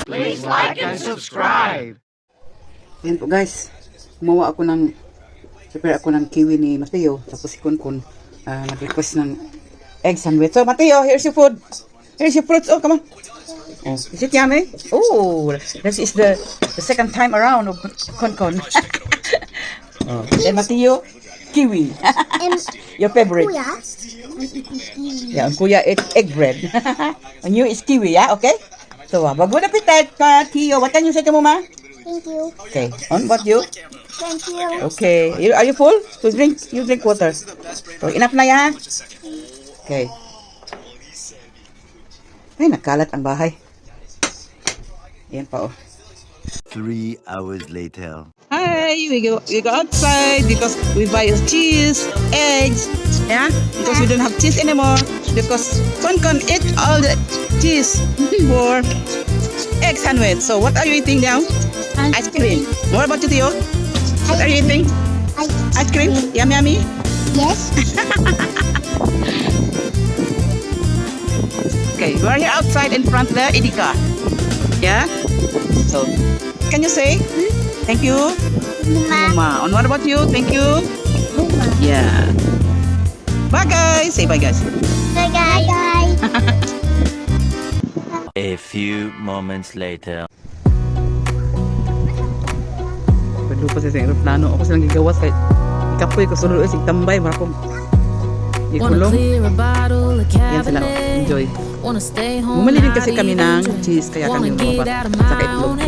Please like and subscribe. Ayan po guys, gumawa ako ng prepare ako ng kiwi ni Mateo, tapos si Kunkun nag-request ng egg sandwich. So Mateo, here's your food. Here's your fruits. Oh, come on. Oh, is it yummy? Oh, this is the second time around of Kunkun. Oh, and Mateo, kiwi. Your favorite. Kuya, Yeah, and Kuya eat egg bread. And you is kiwi, yeah? Okay? So, good appetite, Mateo. What can you say to Mama? thank you. Okay, on what you? Thank you. Okay, are you full? So you drink water. So, enough na yan. Okay. Ay, nagkalat ang bahay. Ayan pa, oh. 3 hours later. Hi, we go outside because we buy cheese, eggs, yeah? Because we don't have cheese anymore. Because Konkon eat all the cheese for egg sandwich. So what are you eating now? Ice cream. What about you, Theo? What are you eating? Ice cream? Yummy, yummy? Yes. Okay, we are here outside in front the Edika. Yeah? So, can you say? Thank you, Mama. Mama. And what about you? Thank you. Mama. Yeah. Bye, guys. Say bye, guys. Bye, guys. A few moments later. Pwede pa sa aeroplano. Ako silang gigawas kay ikapoy ko sulod isig tambay marapong ikulong. Yan sila. Enjoy. Bumili din kasi kami ng cheese kaya kami lumabas sa kaitlog.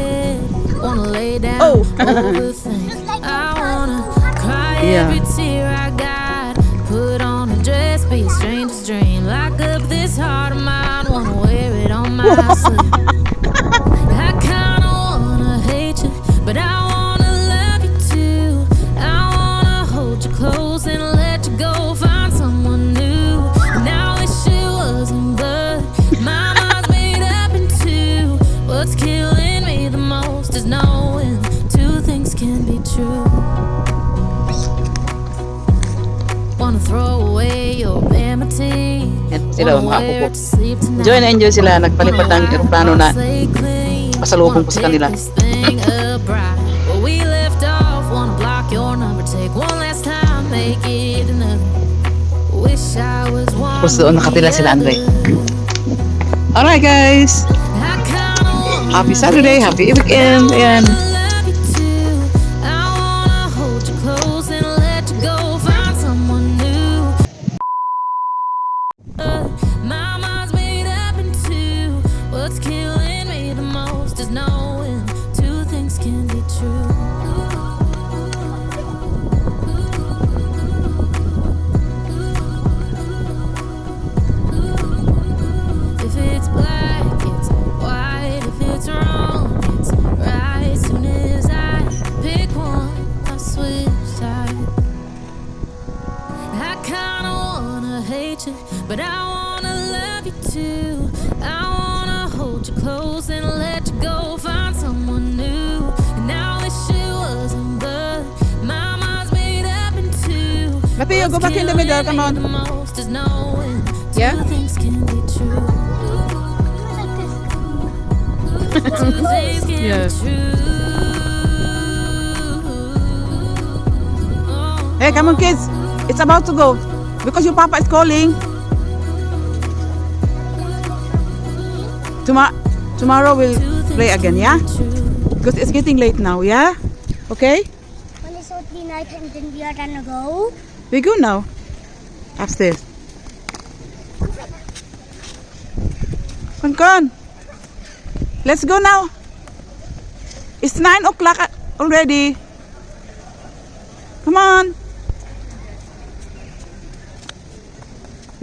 Oh! Yeah. Put on a dress, be a stranger's dream. Lock up this heart of mine, wanna wear it on my sleeve. I kinda wanna hate you, but I wanna love you too. I wanna hold you close and let you go, find someone new. And I wish it wasn't, but my mind's made up in two. What's killing me the most is knowing two things can be true. Wanna throw away your vanity. Yan sila mga kuko. Enjoy na enjoy sila. Nagpalipat ng aeroplano na pasalubong ko sa kanila. Tapos doon nakatila sila, Andre. Alright guys. Happy Saturday, happy weekend. Ayan. What's killing me the most is knowing two things can be true. If it's black, it's white. If it's wrong, it's right. Soon as I pick one, I switch sides. I kinda wanna hate you, but I wanna love you too. I wanna hold you close and let you go, find someone new. And I wish it wasn't, but my mind's made up in two. Mateo, go back in the middle, come on. Yeah? Two things can be true. Two things can Yeah. be true. Oh. Hey, come on kids. It's about to go. Because your papa is calling. Tomorrow we'll play again, yeah? Because it's getting late now, yeah? Okay? When it's only night and then we are gonna go. We go now. Upstairs. Konkon. Let's go now. It's 9 o'clock already. Come on.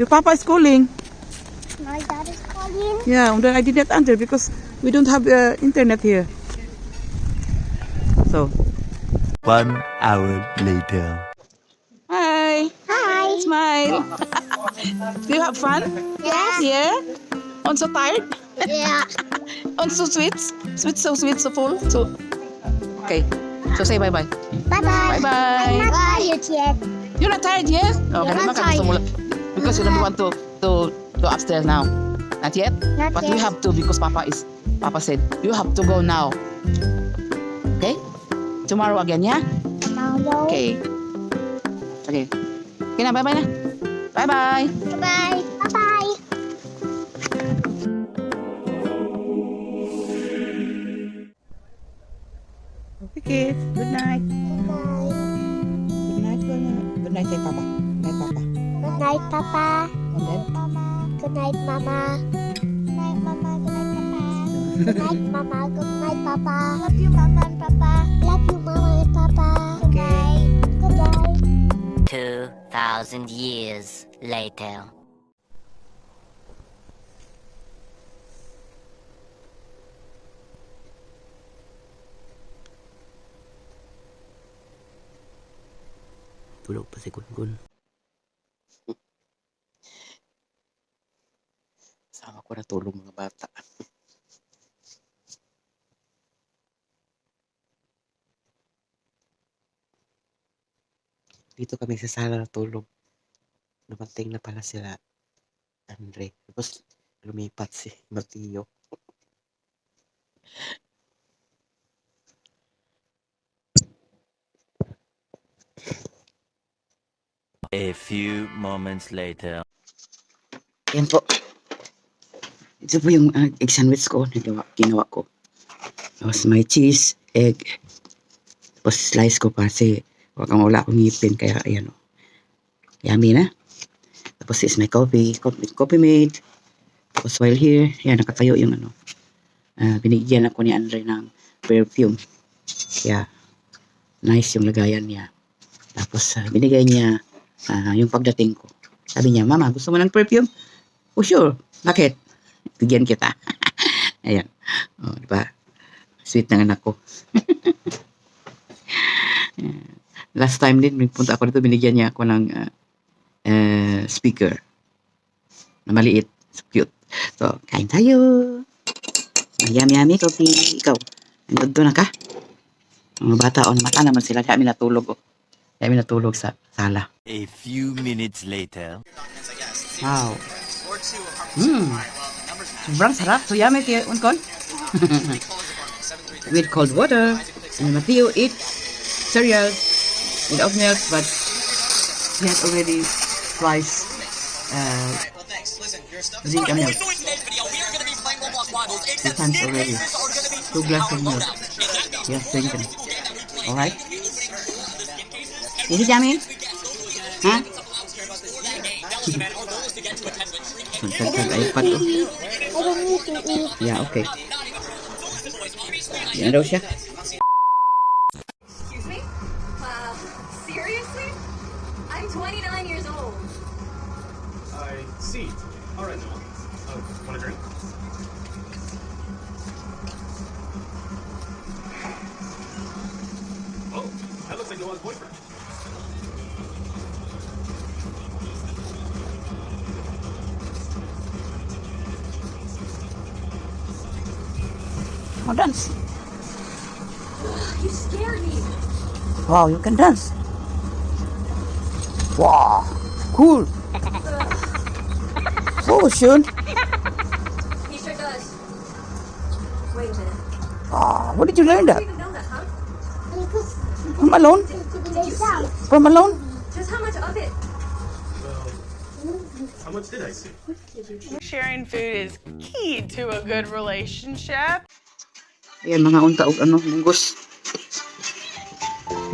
Your papa is calling. My dad is calling. Yeah, and then I did not answer because we don't have internet here. So. 1 hour later. Hi. Hi. Smile. Do you have fun? Yes. Yeah? I'm so tired. Yeah. I'm so sweet. Sweet, so full. So, okay. So say bye-bye. Bye bye. Bye-bye. I'm not tired yet. You're not tired yet? Okay, I'm naman not ka gusto mo lang. Because you don't want to upstairs now. Not yet? Not But yet. we have to because Papa said, you have to go now. Okay? Tomorrow again, yeah? Tomorrow. Okay. Okay. Okay na, bye-bye na. Bye-bye. Bye-bye. Bye-bye. Okay, kids. Good night. Bye-bye. Good night, good night. Good night kay Papa. Good night, Papa. Good night, Papa. And then? Good night, Mama. Good night, Mama. Good night, Papa. Good night, Mama. Good night, Papa. Love you, Mama and Papa. Love you, Mama and Papa. Good night. Good night. 2,000 years later. Tulog pa si Gungun. Sama ko na tulog mga bata. Dito kami sa sala natulog. Dumating na pala sila Andre. Tapos lumipat si Mateo. A few moments later. Yan po. Ito po yung egg sandwich ko na ginawa ko. Tapos may cheese, egg. Tapos slice ko kasi wala akong ngipin. Kaya ayan o. Yummy na. Tapos is my coffee made. Tapos while here, yan nakatayo yung ano. Binigyan ako ni Andre ng perfume. Kaya nice yung lagayan niya. Tapos binigay niya yung pagdating ko. Sabi niya, Mama, gusto mo ng perfume? Oh, sure. Bakit? Bigyan kita. Ayan. Oh, diba? Sweet ng anak ko. Last time din, punta ako dito, binigyan niya ako ng speaker na maliit. So cute. So, kain tayo. Yummy coffee. Ikaw, nandun na ka? Mga bata, mata naman sila. Kami natulog. Kami natulog sa sala. A few minutes later. Wow. Sobrang sarap. So yummy, Tia Uncon. With cold water. And Mateo eat cereal without milk, but he has already twice drink a milk. 2 times already. 2 glasses of milk. He has drinking. Alright? Is it yummy? Huh? Ay, pato. I don't need to eat. Yeah, okay. Yan daw siya. Excuse me? Seriously? I'm 29 years old. I see. All right. Want a drink? Oh, that looks like Noah's boyfriend. Oh, dance. You scared me. Wow, you can dance. Wow, cool. So soon. He sure does. Wait a minute. Where did you learn You that? even know that, huh? From alone? From alone? Just how much of it? How much did I see? Sharing food is key to a good relationship. Ayan, mga unta og ano, munggos.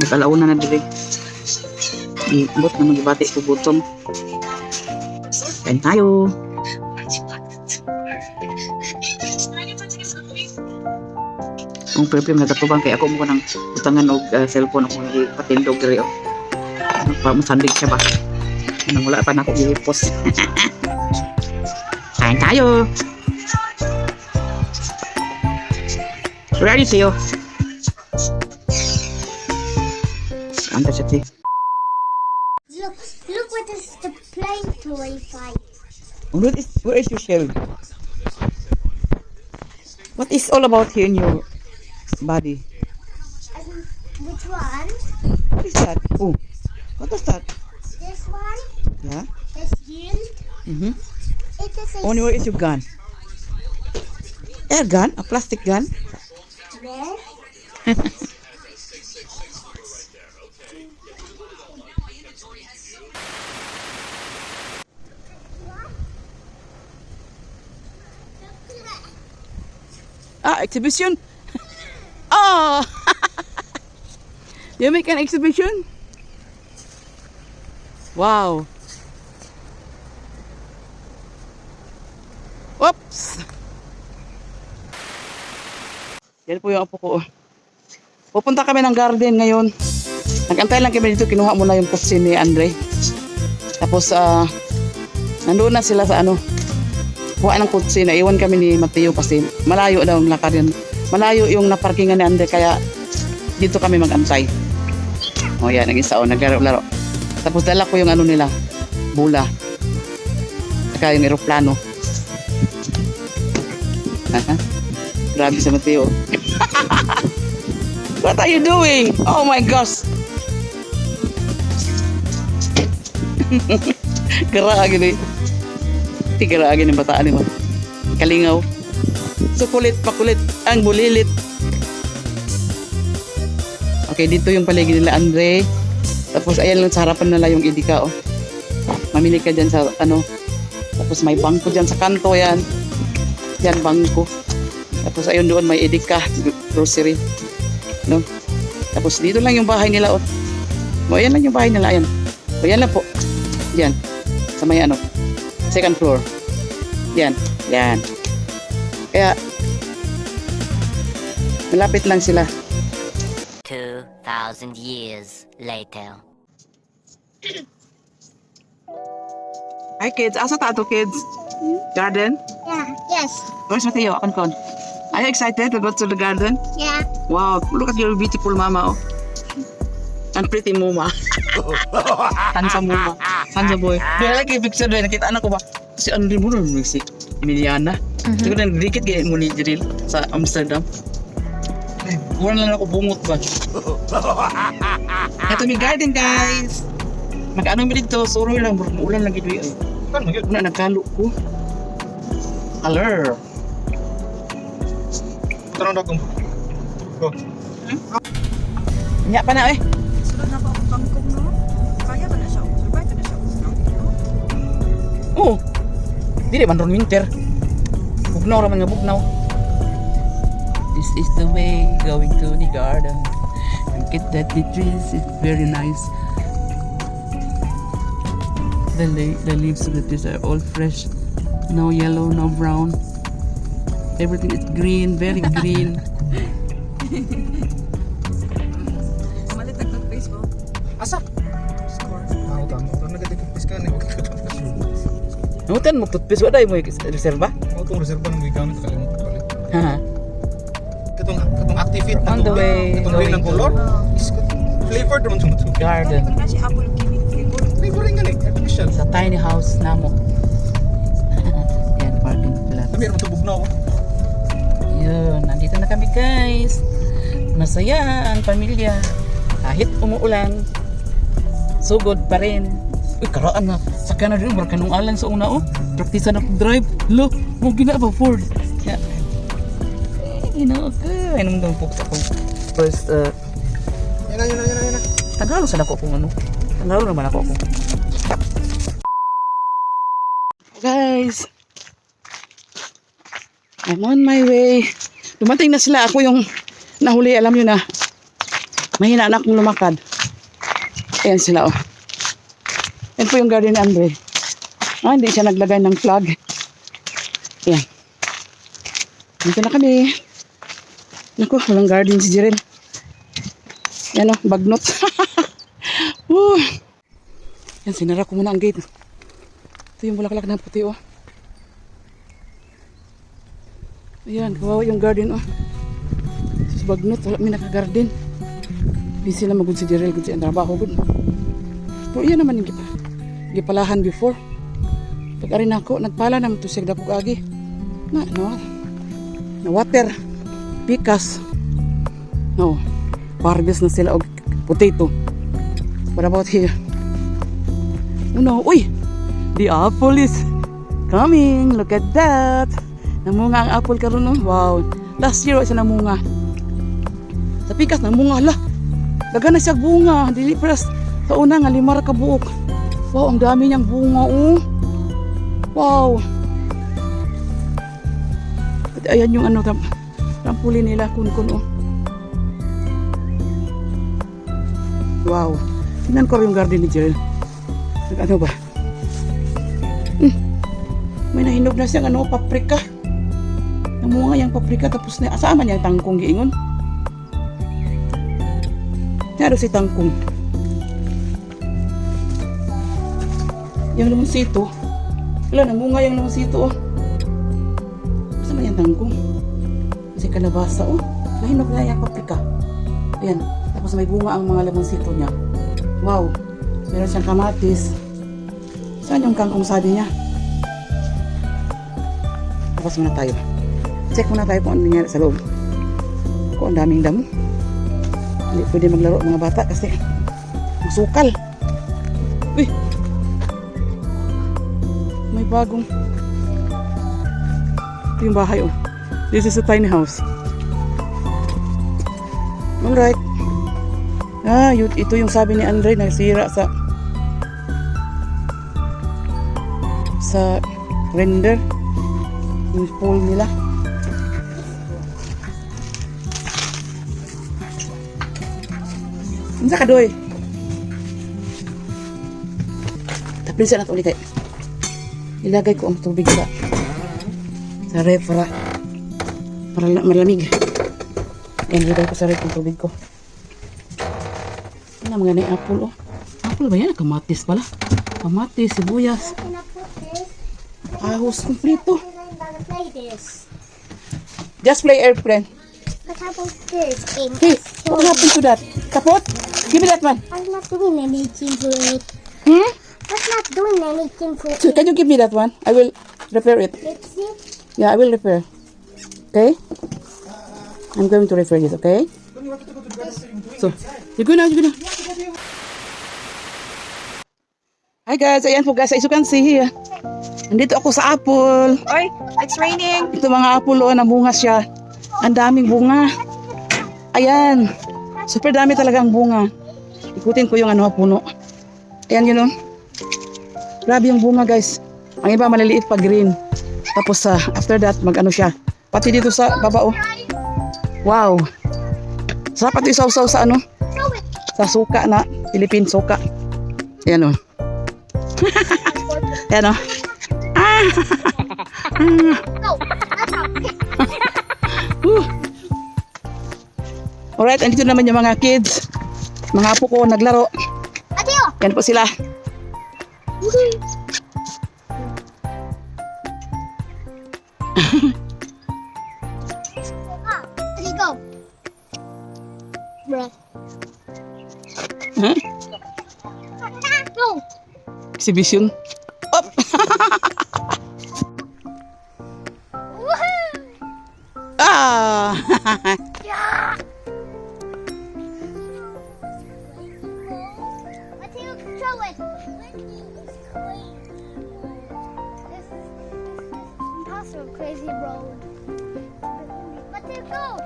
Nagkalauna na dili. Ibot na magibati ko gutom. Kain tayo. Kung perfume na tatubang kaya ako mo ko ng utangan og cellphone ako patindog diri. Para masandig siya ba? Nang wala pa na ako i-post. Kain tayo. Ready sa'yo. Anta siya, T. Look what is the plane toy fight. Where is your shell? What is all about here in your body? Which one? What is that? Oh, what was that? This one? Yeah? This green? Mhm. It is a Only where is your gun? Air gun? A plastic gun? where? Exhibition? Oh! You make an exhibition? Wow. Oops! Yan po yung apo ko. Pupunta kami ng garden ngayon. Nag-antay lang kami dito. Kinuha muna yung kutsin ni Andre. Tapos, nandoon na sila sa kuha ng kutsin. Naiwan kami ni Mateo kasi malayo daw ang lakad yan. Malayo yung naparkingan ni Andre. Kaya dito kami mag-antay. O yan, nag-isa o. Naglaro-laro. Tapos dala ko yung nila. Bula. Saka yung aeroplano. Grabe sa Mateo. What are you doing? Oh my gosh. Garaagin eh. Garaagin yung bataan ni mo. Kalingaw. So kulit pakulit. Ang bulilit. Okay, dito yung paligid nila Andre. Tapos ayan lang sa harapan nila yung Edika oh. Mamili ka dyan sa Tapos may bangko dyan sa kanto yan. Yan bangko. Tapos ayun doon may Edika grocery. No? Tapos dito lang yung bahay nila oh. O ayan lang yung bahay nila ayan. O yan lang po. Yan. Sa may second floor. Yan. Yan. Kaya malapit lang sila. 2,000 years later. Hi kids. Asa tato kids? Garden? Yeah. Yes. Where's Mateo? Kon. Are you excited to go to the garden? Yeah. Wow, look at your beautiful mama, oh. And pretty mama. Handsome mama. Handsome boy. Dahil lagi picture doon, nakita anak ko ba? Si Andre mo nun, si Emiliana. Siguro na dikit kayo mo ni Jiril sa Amsterdam. Kuha na lang ako bungot ba? Ito may garden, guys. Mag-ano mo dito, suroy lang, ulan lang gito yun. Una, nagkalo ko. Hello. Tanong na kung... Oh. Nya pa na eh. Sunod na pa akong kangkong, no? Kaya ba na siya? Survive ba na siya? Oo. Dili man ron winter. Bugnaw raman nga bugnaw. This is the way going to the garden. Look at that, the trees, it's very nice. The leaves of the trees are all fresh. No yellow, no brown. Everything is green, very green. Malit nag-face mo. Asa? Score. Tama. Nag-toothpaste ka. Nutan mo toothpaste, wala mo reserva? Ako itong reserva ng ikaw na kakalimut ka palit. Ha? Katong Activate na On the way, Katong rin ng going color. Flavored naman itong tubig. Garden. Ito nga si Apple Kiwi. Flavoring nga artificial. Sa tiny house namo. Yan, parking lot. Sabi naman ito bugnaw. Yun, nandito na kami guys. Masaya ang pamilya. Kahit umuulan, sugod pa rin. Uy, karaan na. Saka na rin, barka nung alan sa una oh. Praktisa na pag-drive. Lo, mo ginaba Ford. Yeah. Okay. Anong daw po sa akong first, Yan na. Tagalog sa ako kung Tagalog naman ako kung. Guys, I'm on my way. Dumating na sila. Ako yung nahuli. Alam nyo na. Mahina na akong lumakad. Ayan sila oh. Yan po yung garden ni Andre. Hindi siya naglagay ng flag. Ayan. Dito na kami. Naku, walang garden si Jiren. Yan o, bagnot. Yan, sinara ko muna ang gate. Ito yung bulaklak na puti o. Ayan, kawawa yung garden o. Ito bagnot, wala may naka-garden. Busy na magod si Jiren, good siya ang trabaho good. Pero yan naman yung gipalahan before. Pag-arin ako, nagpala naman ito siya dapog agi. Na water. Pikas. No. Harvest na sila og potato. What about here? Oh no. Uy! The apple is coming. Look at that. Namunga ang apple karon no. Wow. Last year siya namunga. Sa pikas namunga la. Daga na siya bunga. Dili pras sa una nga 5 ka buok. Wow, ang dami niyang bunga oh. Wow. At ayan yung ano trampoline nila kun oh. Wow. Tingnan ko yung garden ni Jill. Ano ba? May nahinog na siyang ano, paprika. Namunga yung paprika tapos na asama niya yung tangkong giingon. Naro si tangkong. Yung limonsito. Wala, namunga yung limonsito oh. Asama yung tangkong. Kasi kalabasa oh. Nahinog na yung paprika. Ayan. Tapos may bunga ang mga limonsito niya. Wow. Meron siyang kamatis. Saan yung kangkong sabi niya? Tapos muna tayo. Check muna tayo kung ano nangyari sa loob. Ako, ang daming damo. Hindi pwede maglaro mga bata kasi masukal. Uy! May bagong. Ito yung bahay oh. This is a tiny house. Alright. Ito yung sabi ni Andre na sira sa render yung spool nila. Unsa ka doy? Tapilsa na ito ulit ilagay ko ang tubig sa ref para malamig. Ilagay ko sa ref ang tubig ko. Ano mga na apple oh. Apple ba yan? Kamatis pala. Kamatis, sibuyas. Ahos kumplito. Just play airplane. What happened to this game? Hey, what happened to that? Kapot? Give me that one. I'm not doing anything to it. Hmm? I'm not doing anything to So it. can you give me that one? I will repair it. Let's see. Yeah, I will repair. Okay? I'm going to repair it, okay? So, you go now, you go now. Hi guys, ayan po guys, as you can see here. Nandito ako sa apple. Oy, it's raining. Ito mga apple oh, namunga siya. Ang daming bunga. Ayan. Super dami talagang bunga. Ikutin ko yung ano puno. Ayan yun oh. Grabe yung bunga guys. Ang iba maliliit pa green. Tapos after that mag ano siya. Pati dito sa baba oh. Wow. Sarap ito isaw-saw sa ano? Sa suka na Philippine suka. Ayan oh. Ayan oh. Ah. No, that's not it. Alright, andito naman yung mga kids. Mga apo ko naglaro. Adeo. Yan po sila. There you go. Bruh. Huh? No. Exhibition. Up. Ah. Yeah. Mateo, control it. Windy is crazy. This is impossible crazy road. Mateo, go.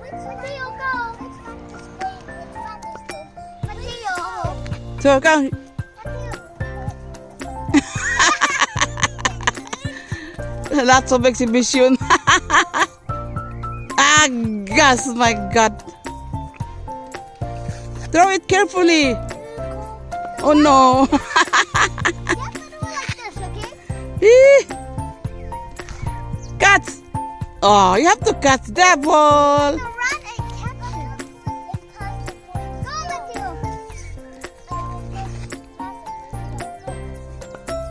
Mateo, go. It's fun to swing. It's fun to swim. Mateo. So, come. Lots of exhibition. Ah, gas, my God. Throw it carefully. Oh no. You have to do it like this, okay? Catch. Oh, you have to catch that ball. Run and catch it. Go, Mateo.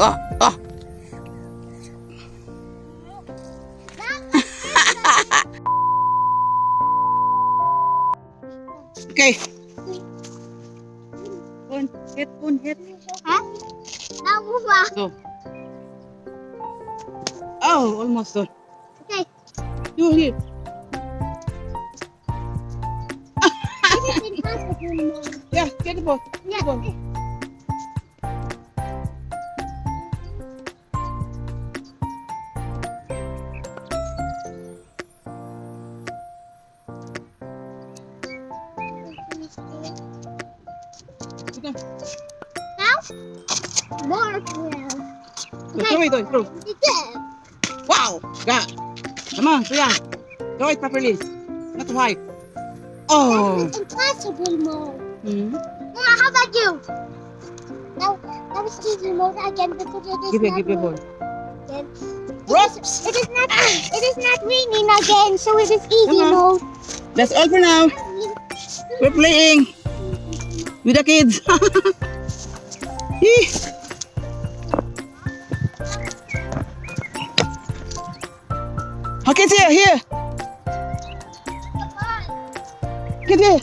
Oh, oh. Okay. One hit. Huh? Now move on. Go. Oh, almost done. Okay. You hit. This is impossible. Yeah, get the ball. Yeah. Now? More grill. Throw it, throw. Wow! Got. Come on, Priya. Throw it properly. Not too high. Oh. Impossible mode. Mm-hmm. Mama, how about you? Now, that was easy mode again because it is Give not it ball. again. It is not raining again, so it is easy Come on. mode. That's all for now. We're playing with the kids. Yee. Oh, kids here. Get here.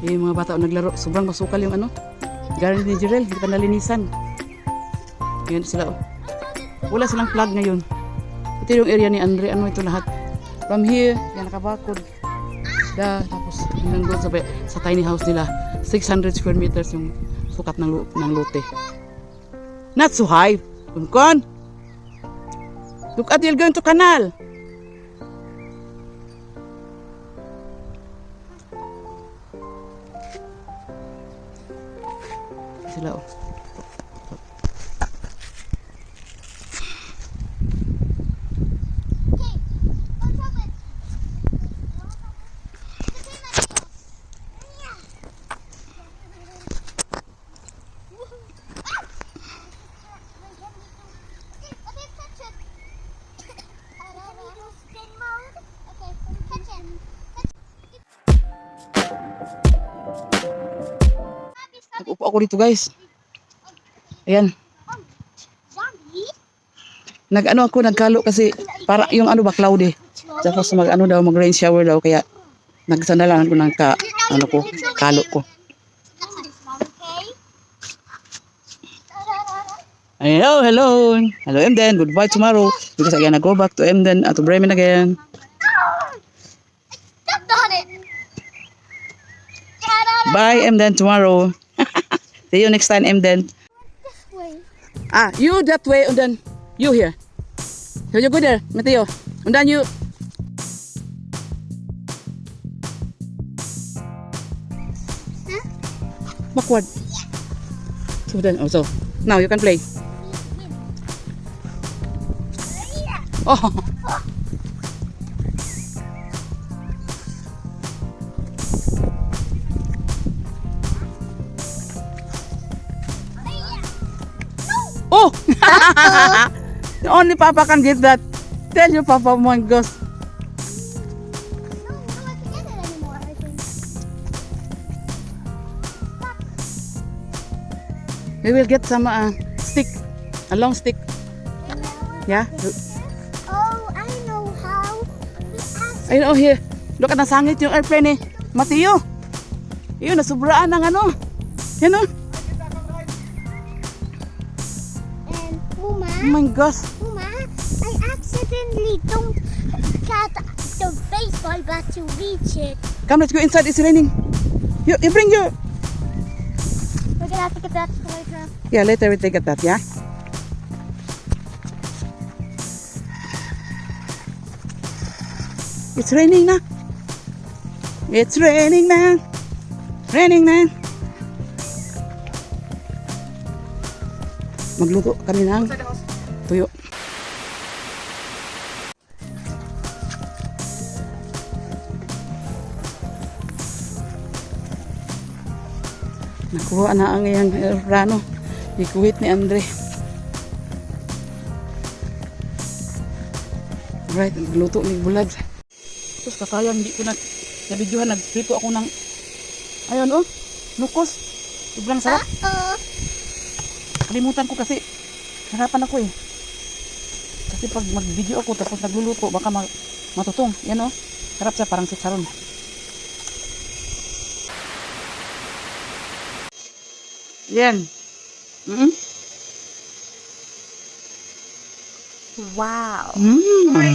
Yung mga bata naglaro, sobrang masukal yung ano. Garden ni Jirel, hindi pa nalinisan. Yan sila. Oh. Wala silang plug ngayon. Ito yung area ni Andre. Ano ito lahat? From here, yan nakabakod. Tapos hanggang doon sa tiny house nila. 600 square meters yung sukat ng lote. Not so high. Kunkon. Look at you're going to canal. Sila oh. Nag-upo ako dito guys. Ayan. Nag-ano ako, nagkalo kasi para yung ano ba cloudy. Tapos mag-ano daw, mag-rain shower daw kaya nagsandalan ko ng kalo ko. Hello, hello. Hello Emden, goodbye tomorrow. Because again, I go back to Emden, to Bremen again. Bye Emden tomorrow. See you next time, Emden. You that way, and then you here. So you go there, Mateo. And then you. Backward. So then, so now you can play. Oh. Oh! Only Papa can get that. Tell your Papa, my gosh. We will get some stick, a long stick. Yeah. Oh, I know how. I know here. Look at nasangit yung airplane eh. Mateo. Yun, nasubraan ng ano. Yan o. Oh my gosh. Mama, I accidentally don't cut the baseball bat to reach it. Come, let's go inside. It's raining. You bring your... We're gonna have to get that later. Yeah, later we take that, yeah? It's raining na. It's raining na. Raining na. Magluto kami ng tuyo. Nakuha na ang iyang aeroplano. Ikuwit ni Andre. Right, nagluto ni bulag. Tapos kakaya hindi ko nabidyohan. Nagprito ako ng ayun oh, nukos. Sobrang sarap. Kalimutan ko kasi harapan ako eh. Kasi pag mag-video ako tapos nagluluto baka matutong. Yan oh. Sarap siya parang chicharon. Yan. Wow. Mm.